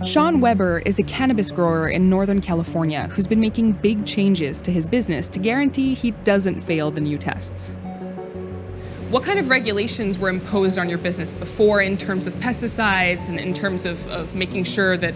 Sean Weber is a cannabis grower in Northern California who's been making big changes to his business to guarantee he doesn't fail the new tests. What kind of regulations were imposed on your business before in terms of pesticides and in terms of making sure that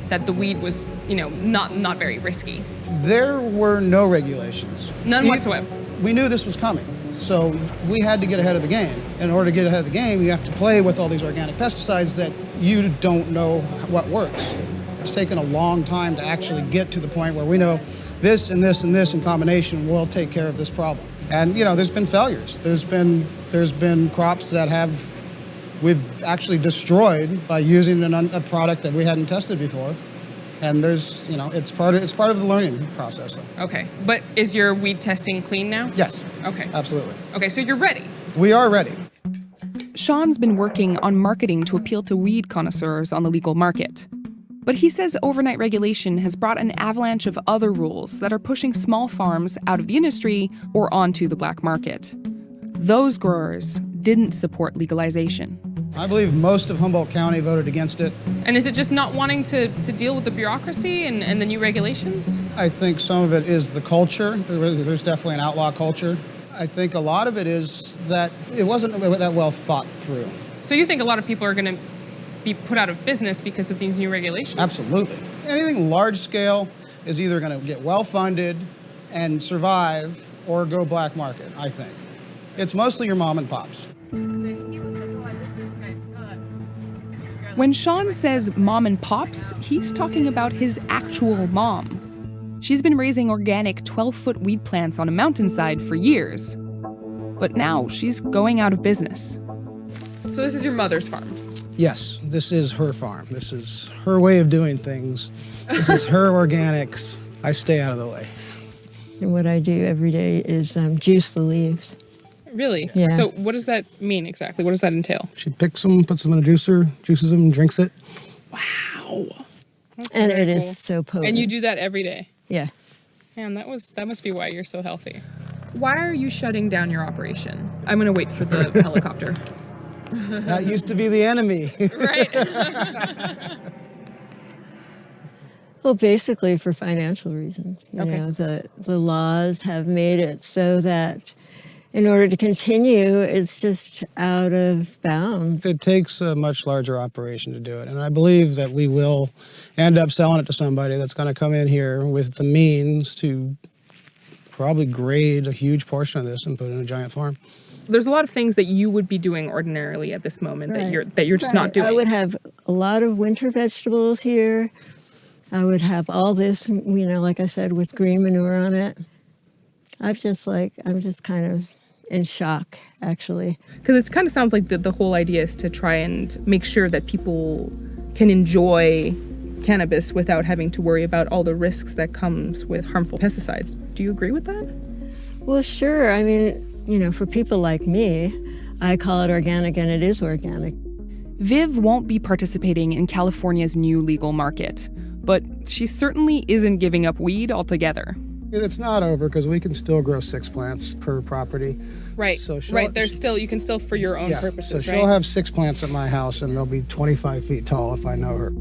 the weed was, not very risky? There were no regulations. None whatsoever. We knew this was coming, so we had to get ahead of the game. In order to get ahead of the game, you have to play with all these organic pesticides that you don't know what works. It's taken a long time to actually get to the point where we know this and this and this in combination will take care of this problem. And there's been failures. There's been crops that we've actually destroyed by using a product that we hadn't tested before. And it's part of the learning process. Okay, but is your weed testing clean now? Yes. Okay. Absolutely. Okay, so you're ready. We are ready. Sean's been working on marketing to appeal to weed connoisseurs on the legal market. But he says overnight regulation has brought an avalanche of other rules that are pushing small farms out of the industry or onto the black market. Those growers didn't support legalization. I believe most of Humboldt County voted against it. And is it just not wanting to deal with the bureaucracy and the new regulations? I think some of it is the culture. There's definitely an outlaw culture. I think a lot of it is that it wasn't that well thought through. So you think a lot of people are going to be put out of business because of these new regulations? Absolutely. Anything large scale is either going to get well funded and survive or go black market, I think. It's mostly your mom and pops. When Sean says mom and pops, he's talking about his actual mom. She's been raising organic 12-foot weed plants on a mountainside for years. But now she's going out of business. So this is your mother's farm? Yes, this is her farm. This is her way of doing things. This is her organics. I stay out of the way. And what I do every day is juice the leaves. Really? Yeah. So what does that mean exactly? What does that entail? She picks them, puts them in a juicer, juices them, and drinks it. Wow. And it is so potent. And you do that every day? Yeah. Man, that must be why you're so healthy. Why are you shutting down your operation? I'm going to wait for the helicopter. That used to be the enemy. Right. Well, basically for financial reasons. You Okay. know, the laws have made it so that in order to continue, it's just out of bounds. It takes a much larger operation to do it, and I believe that we will end up selling it to somebody that's going to come in here with the means to probably grade a huge portion of this and put it in a giant farm. There's a lot of things that you would be doing ordinarily at this moment Right. that you're just not doing. I would have a lot of winter vegetables here. I would have all this, like I said, with green manure on it. I'm just kind of in shock, actually. Because it kind of sounds like the whole idea is to try and make sure that people can enjoy cannabis without having to worry about all the risks that comes with harmful pesticides. Do you agree with that? Well, sure. I mean, for people like me, I call it organic, and it is organic. Viv won't be participating in California's new legal market, but she certainly isn't giving up weed altogether. It's not over because we can still grow 6 plants per property. Right. So You can still for your own purposes, so she'll have 6 plants at my house, and they'll be 25 feet tall if I know her.